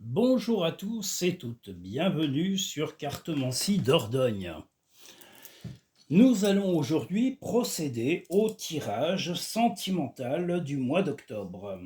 Bonjour à tous et toutes, bienvenue sur Cartomancie Dordogne. Nous allons aujourd'hui procéder au tirage sentimental du mois d'octobre.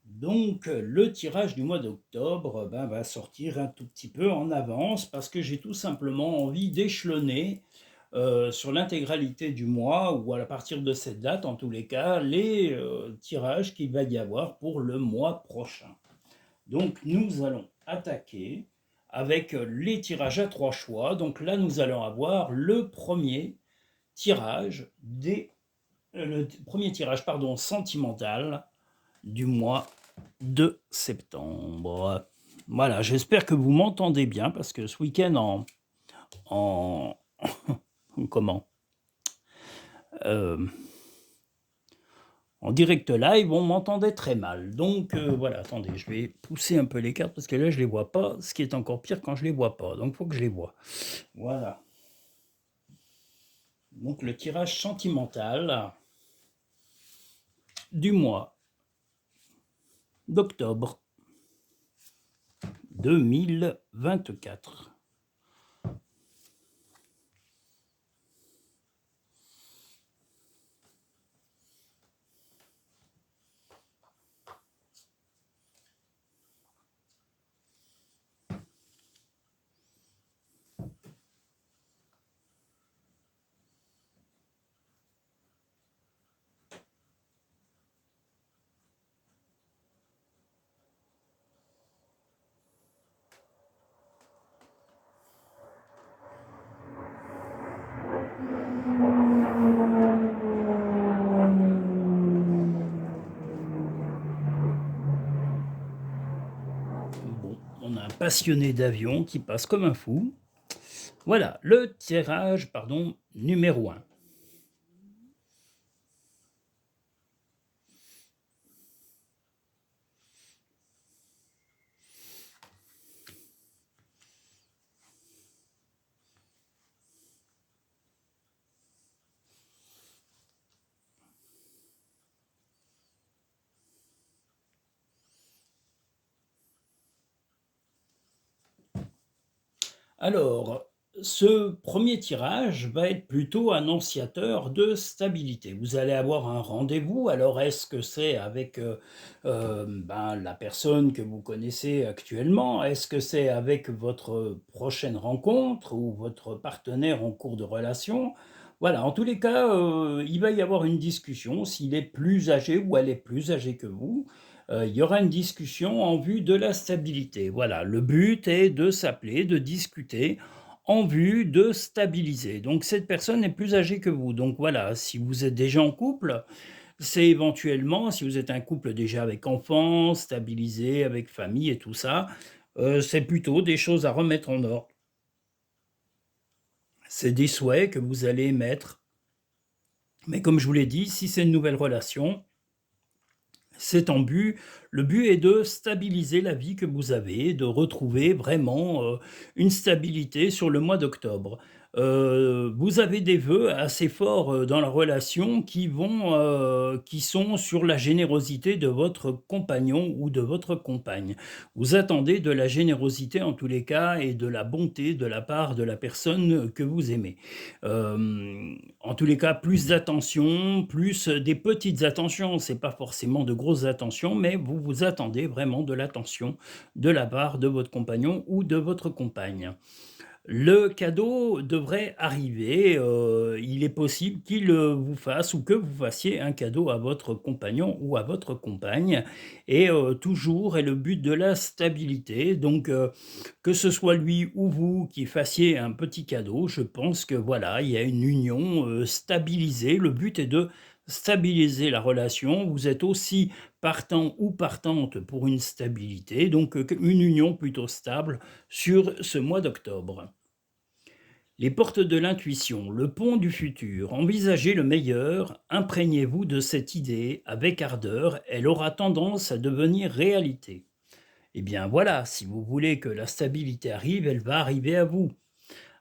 Donc le tirage du mois d'octobre va sortir un tout petit peu en avance parce que j'ai tout simplement envie d'échelonner sur l'intégralité du mois ou à partir de cette date en tous les cas les tirages qu'il va y avoir pour le mois prochain. Donc nous allons attaquer avec les tirages à trois choix. Donc là, nous allons avoir le premier tirage sentimental du mois de septembre. Voilà, j'espère que vous m'entendez bien parce que ce week-end en comment en direct live, on m'entendait très mal. Donc voilà, attendez, je vais pousser un peu les cartes parce que là, je ne les vois pas, ce qui est encore pire quand je ne les vois pas. Donc il faut que je les vois. Voilà. Donc le tirage sentimental du mois d'octobre 2024. Bon, on a un passionné d'avion qui passe comme un fou. Voilà, le tirage, numéro 1. Alors, ce premier tirage va être plutôt annonciateur de stabilité. Vous allez avoir un rendez-vous. Alors, est-ce que c'est avec la personne que vous connaissez actuellement? Est-ce que c'est avec votre prochaine rencontre ou votre partenaire en cours de relation? Voilà, en tous les cas, il va y avoir une discussion. S'il est plus âgé ou elle est plus âgée que vous, il y aura une discussion en vue de la stabilité. Voilà, le but est de s'appeler, de discuter en vue de stabiliser. Donc cette personne est plus âgée que vous. Donc voilà, si vous êtes déjà en couple, c'est éventuellement, si vous êtes un couple déjà avec enfants, stabilisé, avec famille et tout ça, c'est plutôt des choses à remettre en ordre. C'est des souhaits que vous allez émettre. Mais comme je vous l'ai dit, si c'est une nouvelle relation, c'est en but, le but est de stabiliser la vie que vous avez, de retrouver vraiment une stabilité sur le mois d'octobre. Vous avez des vœux assez forts dans la relation qui sont sur la générosité de votre compagnon ou de votre compagne. Vous attendez de la générosité en tous les cas et de la bonté de la part de la personne que vous aimez. En tous les cas, plus d'attention, plus des petites attentions, c'est pas forcément de grosses attentions, mais vous vous attendez vraiment de l'attention de la part de votre compagnon ou de votre compagne. Le cadeau devrait arriver, il est possible qu'il vous fasse ou que vous fassiez un cadeau à votre compagnon ou à votre compagne et toujours est le but de la stabilité. Donc que ce soit lui ou vous qui fassiez un petit cadeau, je pense que voilà, il y a une union stabilisée. Le but est de stabiliser la relation. Vous êtes aussi partant ou partante pour une stabilité, donc une union plutôt stable sur ce mois d'octobre. Les portes de l'intuition, le pont du futur, envisagez le meilleur, imprégnez-vous de cette idée avec ardeur, elle aura tendance à devenir réalité. Eh bien voilà, si vous voulez que la stabilité arrive, elle va arriver à vous.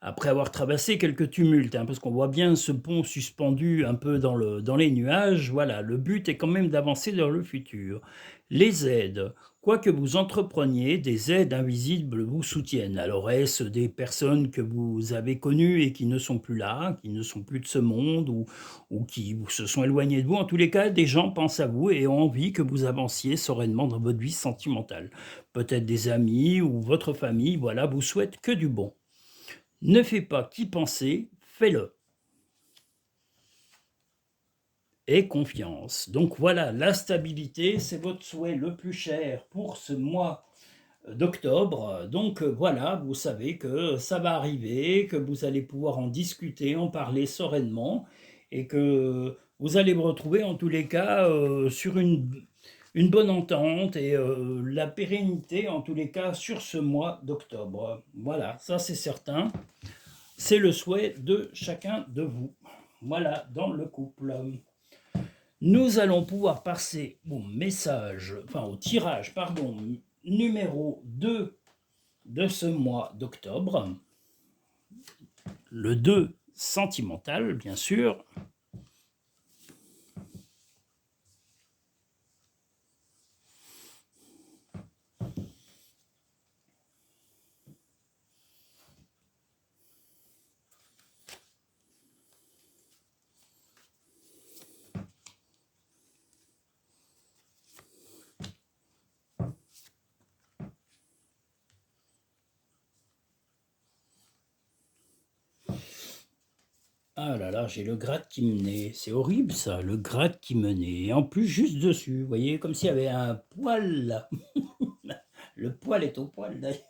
Après avoir traversé quelques tumultes, parce qu'on voit bien ce pont suspendu un peu dans les nuages, voilà, le but est quand même d'avancer vers le futur. Les aides, Quoi que vous entrepreniez, des aides invisibles vous soutiennent. Alors est-ce des personnes que vous avez connues et qui ne sont plus là, qui ne sont plus de ce monde ou qui se sont éloignées de vous? En tous les cas, des gens pensent à vous et ont envie que vous avanciez sereinement dans votre vie sentimentale. Peut-être des amis ou votre famille, voilà, vous souhaitent que du bon. Ne fais pas qu'y penser, fais-le. Et confiance. Donc voilà, la stabilité, c'est votre souhait le plus cher pour ce mois d'octobre. Donc voilà, vous savez que ça va arriver, que vous allez pouvoir en discuter, en parler sereinement et que vous allez vous retrouver en tous les cas sur une bonne entente et la pérennité en tous les cas sur ce mois d'octobre. Voilà, ça c'est certain. C'est le souhait de chacun de vous. Voilà, dans le couple. Nous allons pouvoir passer au message, enfin au tirage, pardon, numéro 2 de ce mois d'octobre. Le 2 sentimental, bien sûr. Ah là là, j'ai le gratte qui me naît. C'est horrible ça, le gratte qui me naît. Et en plus, juste dessus, vous voyez, comme s'il y avait un poil là. Le poil est au poil d'ailleurs.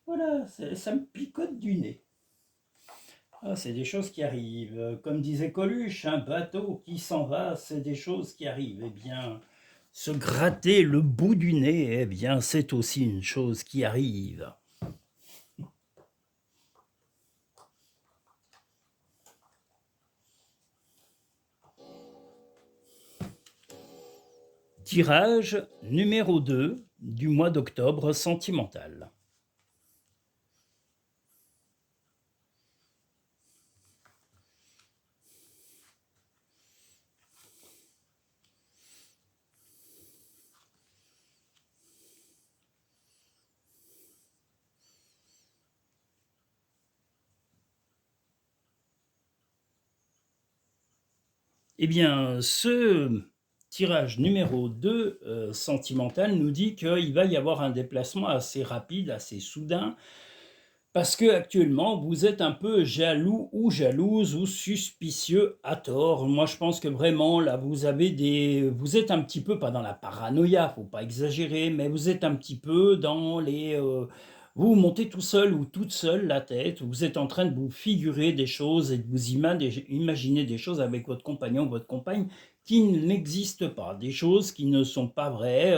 Voilà, ça me picote du nez. Ah, c'est des choses qui arrivent. Comme disait Coluche, un bateau qui s'en va, c'est des choses qui arrivent. Eh bien, se gratter le bout du nez, eh bien, c'est aussi une chose qui arrive. Tirage numéro 2 du mois d'octobre sentimental. Eh bien, ce tirage numéro 2 sentimental nous dit qu'il va y avoir un déplacement assez rapide, assez soudain, parce que actuellement vous êtes un peu jaloux ou jalouse ou suspicieux à tort. Moi, je pense que vraiment là, vous êtes un petit peu pas dans la paranoïa, faut pas exagérer, mais vous êtes un petit peu dans vous vous montez tout seul ou toute seule la tête. Vous êtes en train de vous figurer des choses et de vous imaginer des choses avec votre compagnon ou votre compagne qui n'existent pas, des choses qui ne sont pas vraies.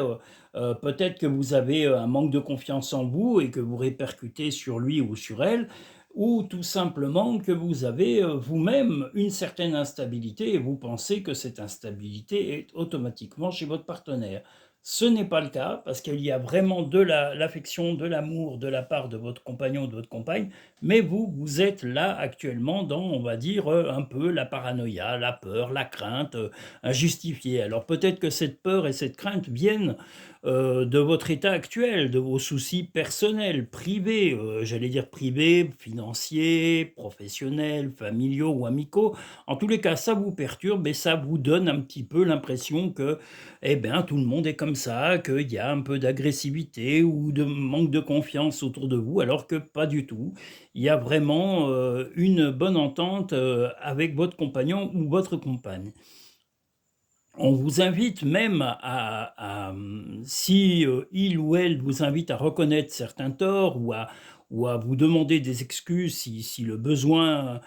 Peut-être que vous avez un manque de confiance en vous et que vous répercutez sur lui ou sur elle, ou tout simplement que vous avez vous-même une certaine instabilité et vous pensez que cette instabilité est automatiquement chez votre partenaire. Ce n'est pas le cas parce qu'il y a vraiment de l'affection, de l'amour de la part de votre compagnon ou de votre compagne, mais vous êtes là actuellement dans, on va dire, un peu la paranoïa, la peur, la crainte injustifiée. Alors peut-être que cette peur et cette crainte viennent de votre état actuel, de vos soucis personnels, privés, j'allais dire privés, financiers, professionnels, familiaux ou amicaux. En tous les cas, ça vous perturbe et ça vous donne un petit peu l'impression que, eh bien, tout le monde est comme ça, qu'il y a un peu d'agressivité ou de manque de confiance autour de vous, alors que pas du tout. Il y a vraiment une bonne entente avec votre compagnon ou votre compagne. On vous invite même si il ou elle vous invite à reconnaître certains torts ou à vous demander des excuses si le besoin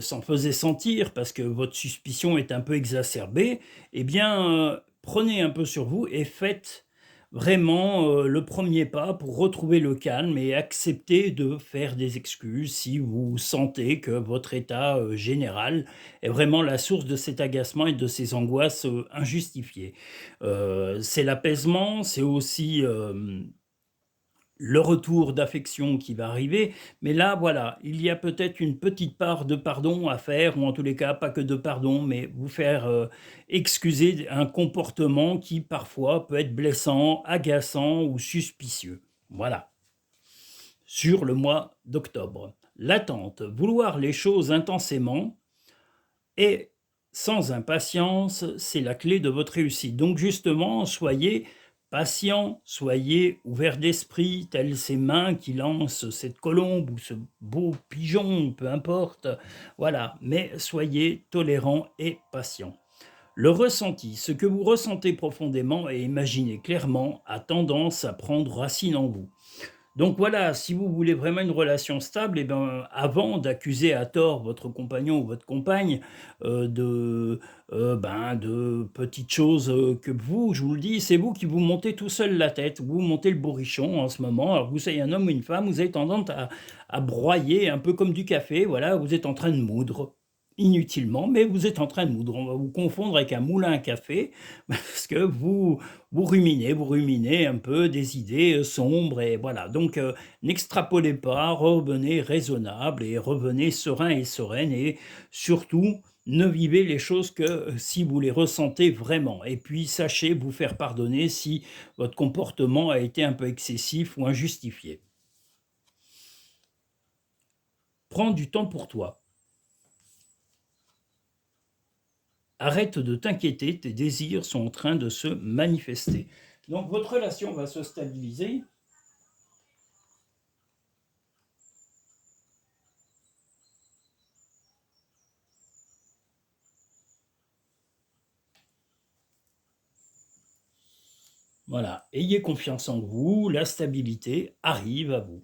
s'en faisait sentir parce que votre suspicion est un peu exacerbée, eh bien, prenez un peu sur vous et faites vraiment le premier pas pour retrouver le calme et accepter de faire des excuses si vous sentez que votre état général est vraiment la source de cet agacement et de ces angoisses injustifiées. C'est l'apaisement, c'est aussi le retour d'affection qui va arriver, mais là, voilà, il y a peut-être une petite part de pardon à faire, ou en tous les cas, pas que de pardon, mais vous faire excuser un comportement qui parfois peut être blessant, agaçant ou suspicieux. Voilà, sur le mois d'octobre. L'attente, vouloir les choses intensément et sans impatience, c'est la clé de votre réussite. Donc justement, soyez patient, soyez ouvert d'esprit, telles ces mains qui lancent cette colombe ou ce beau pigeon, peu importe. Voilà, mais soyez tolérant et patient. Le ressenti, ce que vous ressentez profondément et imaginez clairement, a tendance à prendre racine en vous. Donc voilà, si vous voulez vraiment une relation stable, eh ben, avant d'accuser à tort votre compagnon ou votre compagne de petites choses que vous, je vous le dis, c'est vous qui vous montez tout seul la tête, vous montez le bourrichon en ce moment. Alors que vous soyez un homme ou une femme, vous avez tendance à broyer un peu comme du café, voilà, vous êtes en train de moudre inutilement, mais vous êtes en train de moudre. On va vous confondre avec un moulin à café parce que vous ruminez un peu des idées sombres et voilà. Donc n'extrapolez pas, revenez raisonnable et revenez serein et sereine et surtout ne vivez les choses que si vous les ressentez vraiment. Et puis sachez vous faire pardonner si votre comportement a été un peu excessif ou injustifié. Prends du temps pour toi. Arrête de t'inquiéter, tes désirs sont en train de se manifester. Donc votre relation va se stabiliser. Voilà, ayez confiance en vous, la stabilité arrive à vous.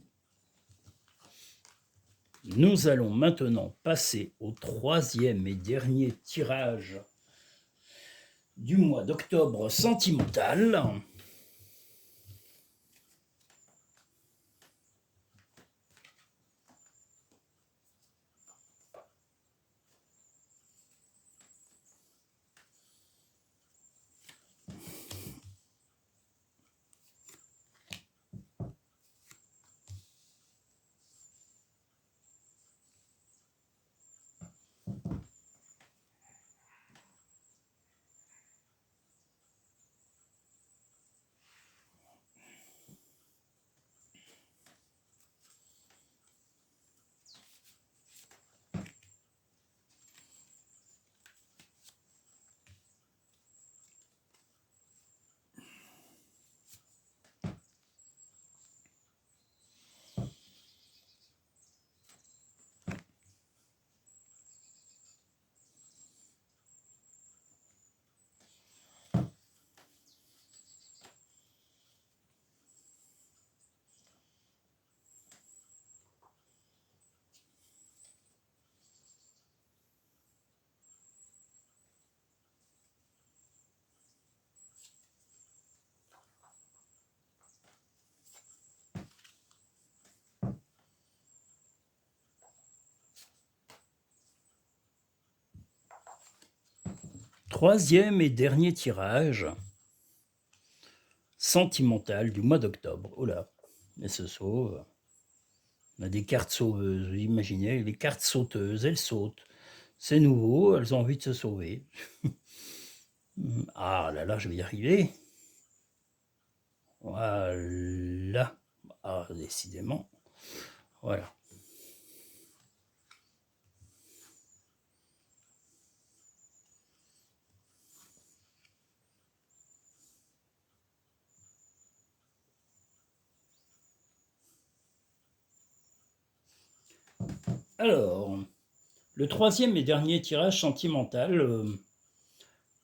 Nous allons maintenant passer au troisième et dernier tirage du mois d'octobre sentimental. Troisième et dernier tirage sentimental du mois d'octobre. Oh là, elles se sauvent. On a des cartes sauveuses, vous imaginez, les cartes sauteuses, elles sautent. C'est nouveau, elles ont envie de se sauver. Ah là là, je vais y arriver. Voilà. Ah, décidément. Voilà. Alors, le troisième et dernier tirage sentimental,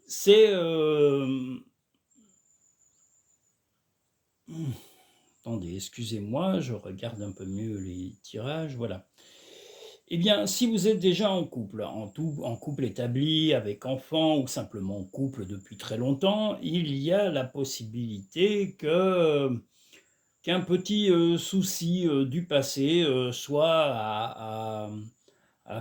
c'est... Attendez, excusez-moi, je regarde un peu mieux les tirages, voilà. Eh bien, si vous êtes déjà en couple, en couple établi, avec enfants, ou simplement en couple depuis très longtemps, il y a la possibilité qu'un petit souci du passé soit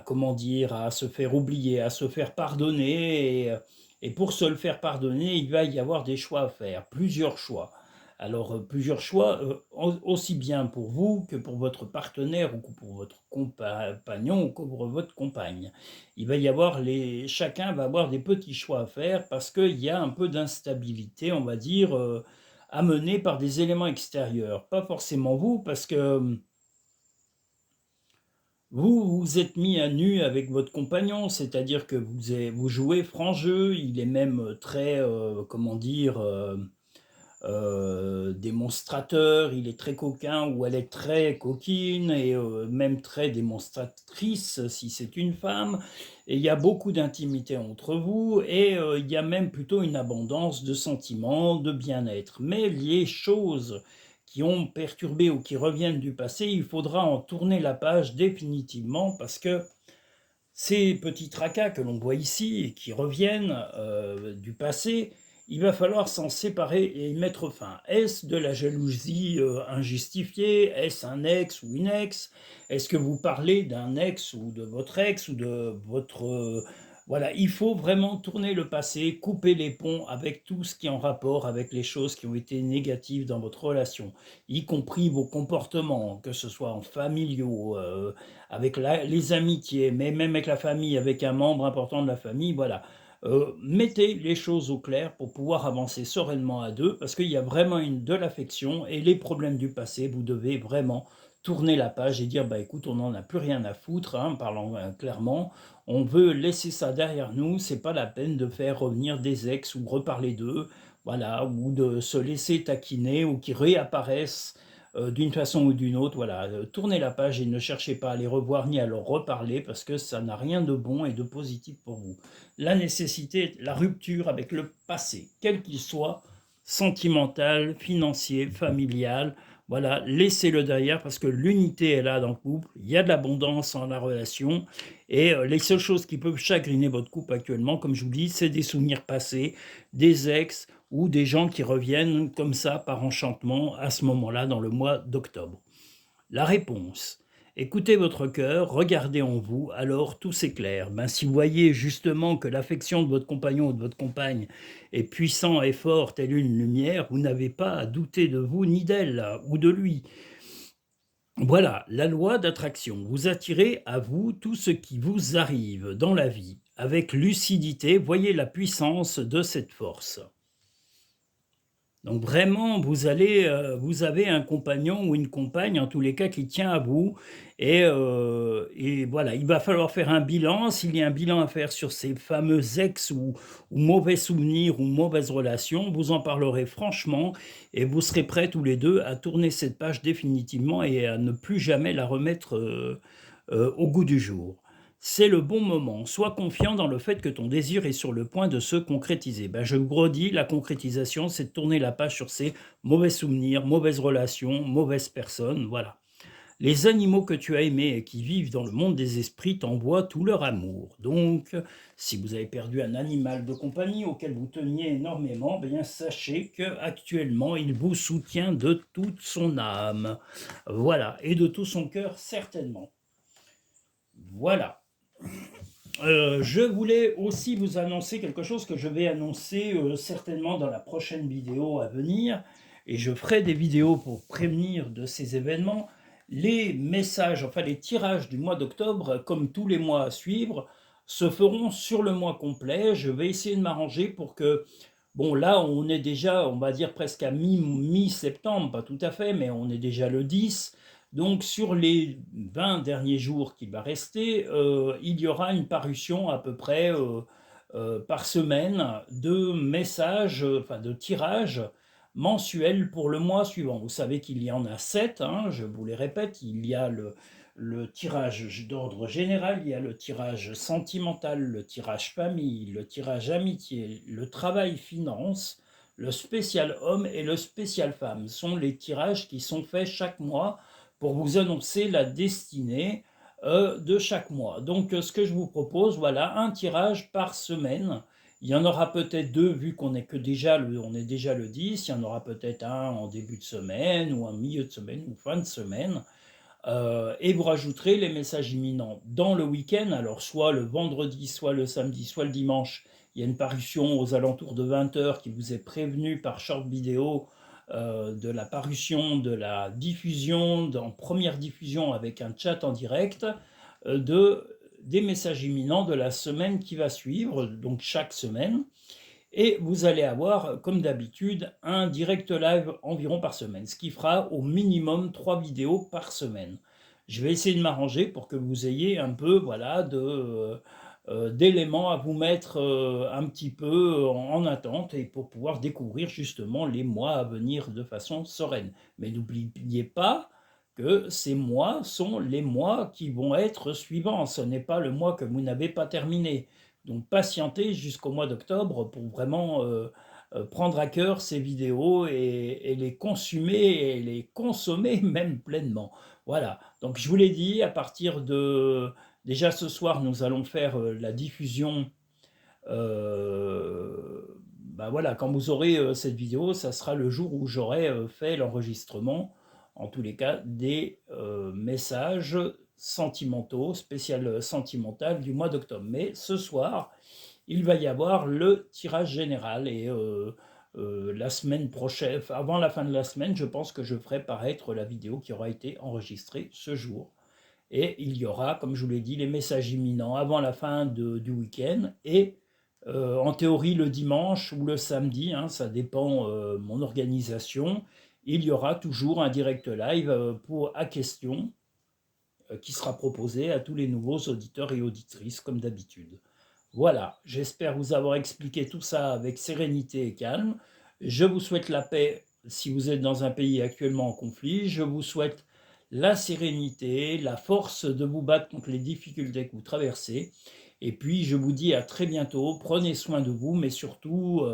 comment dire, à se faire oublier, à se faire pardonner. Et pour se le faire pardonner, il va y avoir des choix à faire, plusieurs choix. Alors, plusieurs choix, aussi bien pour vous que pour votre partenaire ou que pour votre compagnon ou que pour votre compagne. Il va y avoir chacun va avoir des petits choix à faire parce qu'il y a un peu d'instabilité, on va dire, amenée par des éléments extérieurs. Pas forcément vous, parce que vous vous êtes mis à nu avec votre compagnon, c'est-à-dire que vous jouez franc jeu, il est même très, comment dire, démonstrateur, il est très coquin ou elle est très coquine et même très démonstratrice si c'est une femme. Et il y a beaucoup d'intimité entre vous et il y a même plutôt une abondance de sentiments, de bien-être. Mais les choses qui ont perturbé ou qui reviennent du passé, il faudra en tourner la page définitivement parce que ces petits tracas que l'on voit ici et qui reviennent du passé, il va falloir s'en séparer et y mettre fin. Est-ce de la jalousie injustifiée? Est-ce un ex ou une ex? Est-ce que vous parlez d'un ex ou de votre ex ou de votre... voilà, il faut vraiment tourner le passé, couper les ponts avec tout ce qui est en rapport avec les choses qui ont été négatives dans votre relation, y compris vos comportements, que ce soit en familiaux, avec les amitiés, mais même avec la famille, avec un membre important de la famille, voilà. Mettez les choses au clair pour pouvoir avancer sereinement à deux, parce qu'il y a vraiment de l'affection et les problèmes du passé, vous devez vraiment tourner la page et dire, bah écoute, on n'en a plus rien à foutre, hein, parlons clairement, on veut laisser ça derrière nous, c'est pas la peine de faire revenir des ex ou reparler d'eux, voilà, ou de se laisser taquiner ou qu'ils réapparaissent d'une façon ou d'une autre, voilà, tournez la page et ne cherchez pas à les revoir ni à leur reparler parce que ça n'a rien de bon et de positif pour vous. La nécessité, la rupture avec le passé, quel qu'il soit, sentimental, financier, familial, voilà, laissez-le derrière parce que l'unité est là dans le couple, il y a de l'abondance dans la relation et les seules choses qui peuvent chagriner votre couple actuellement, comme je vous dis, c'est des souvenirs passés, des ex ou des gens qui reviennent comme ça par enchantement à ce moment-là dans le mois d'octobre. La réponse. Écoutez votre cœur, regardez en vous, alors tout s'éclaire. Ben, si vous voyez justement que l'affection de votre compagnon ou de votre compagne est puissante et forte telle une lumière, vous n'avez pas à douter de vous ni d'elle ou de lui. Voilà, la loi d'attraction. Vous attirez à vous tout ce qui vous arrive dans la vie. Avec lucidité, voyez la puissance de cette force. Donc vraiment, vous avez un compagnon ou une compagne, en tous les cas, qui tient à vous et voilà, il va falloir faire un bilan. S'il y a un bilan à faire sur ces fameux ex ou mauvais souvenirs ou mauvaises relations, vous en parlerez franchement et vous serez prêts tous les 2 à tourner cette page définitivement et à ne plus jamais la remettre, au goût du jour. C'est le bon moment. Sois confiant dans le fait que ton désir est sur le point de se concrétiser. Ben, je vous redis, la concrétisation, c'est de tourner la page sur ces mauvais souvenirs, mauvaises relations, mauvaises personnes, voilà. Les animaux que tu as aimés et qui vivent dans le monde des esprits t'envoient tout leur amour. Donc, si vous avez perdu un animal de compagnie auquel vous teniez énormément, bien sachez qu'actuellement, il vous soutient de toute son âme. Voilà, et de tout son cœur, certainement. Voilà. Je voulais aussi vous annoncer quelque chose que je vais annoncer certainement dans la prochaine vidéo à venir, et je ferai des vidéos pour prévenir de ces événements. Les messages, enfin les tirages du mois d'octobre, comme tous les mois à suivre, se feront sur le mois complet. Je vais essayer de m'arranger pour que, bon là on est déjà, on va dire presque à mi-septembre, pas tout à fait, mais on est déjà le 10. Donc sur les 20 derniers jours qu'il va rester, il y aura une parution à peu près par semaine de messages, enfin de tirages mensuels pour le mois suivant. Vous savez qu'il y en a 7, hein, je vous les répète, il y a le tirage d'ordre général, il y a le tirage sentimental, le tirage famille, le tirage amitié, le travail finance, le spécial homme et le spécial femme. Ce sont les tirages qui sont faits chaque mois pour vous annoncer la destinée de chaque mois. Donc ce que je vous propose, voilà, un tirage par semaine. Il y en aura peut-être deux, vu qu'on est déjà le 10, il y en aura peut-être un en début de semaine, ou en milieu de semaine, ou fin de semaine. Et vous rajouterez les messages imminents dans le week-end, alors soit le vendredi, soit le samedi, soit le dimanche. Il y a une parution aux alentours de 20 h qui vous est prévenue par short vidéo de la parution, de la diffusion, en première diffusion avec un chat en direct, des messages imminents de la semaine qui va suivre, donc chaque semaine. Et vous allez avoir, comme d'habitude, un direct live environ par semaine, ce qui fera au minimum 3 vidéos par semaine. Je vais essayer de m'arranger pour que vous ayez un peu, voilà, d'éléments à vous mettre un petit peu en attente et pour pouvoir découvrir justement les mois à venir de façon sereine. Mais n'oubliez pas que ces mois sont les mois qui vont être suivants. Ce n'est pas le mois que vous n'avez pas terminé. Donc patientez jusqu'au mois d'octobre pour vraiment prendre à cœur ces vidéos et les consumer et les consommer même pleinement. Voilà, donc je vous l'ai dit, à partir de... Déjà ce soir, nous allons faire la diffusion. Ben voilà, quand vous aurez cette vidéo, ça sera le jour où j'aurai fait l'enregistrement, en tous les cas, des messages sentimentaux, spécial sentimental du mois d'octobre. Mais ce soir, il va y avoir le tirage général et la semaine prochaine, enfin, avant la fin de la semaine, je pense que je ferai paraître la vidéo qui aura été enregistrée ce jour. Et il y aura, comme je vous l'ai dit, les messages imminents avant la fin du week-end et en théorie le dimanche ou le samedi, hein, ça dépend mon organisation, il y aura toujours un direct live à question qui sera proposé à tous les nouveaux auditeurs et auditrices comme d'habitude. Voilà, j'espère vous avoir expliqué tout ça avec sérénité et calme. Je vous souhaite la paix si vous êtes dans un pays actuellement en conflit. Je vous souhaite la sérénité, la force de vous battre contre les difficultés que vous traversez. Et puis, je vous dis à très bientôt. Prenez soin de vous, mais surtout,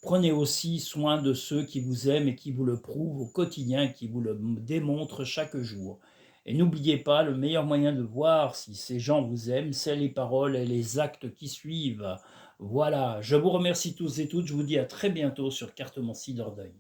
prenez aussi soin de ceux qui vous aiment et qui vous le prouvent au quotidien, qui vous le démontrent chaque jour. Et n'oubliez pas, le meilleur moyen de voir si ces gens vous aiment, c'est les paroles et les actes qui suivent. Voilà, je vous remercie tous et toutes. Je vous dis à très bientôt sur Carte-Mency Dordogne.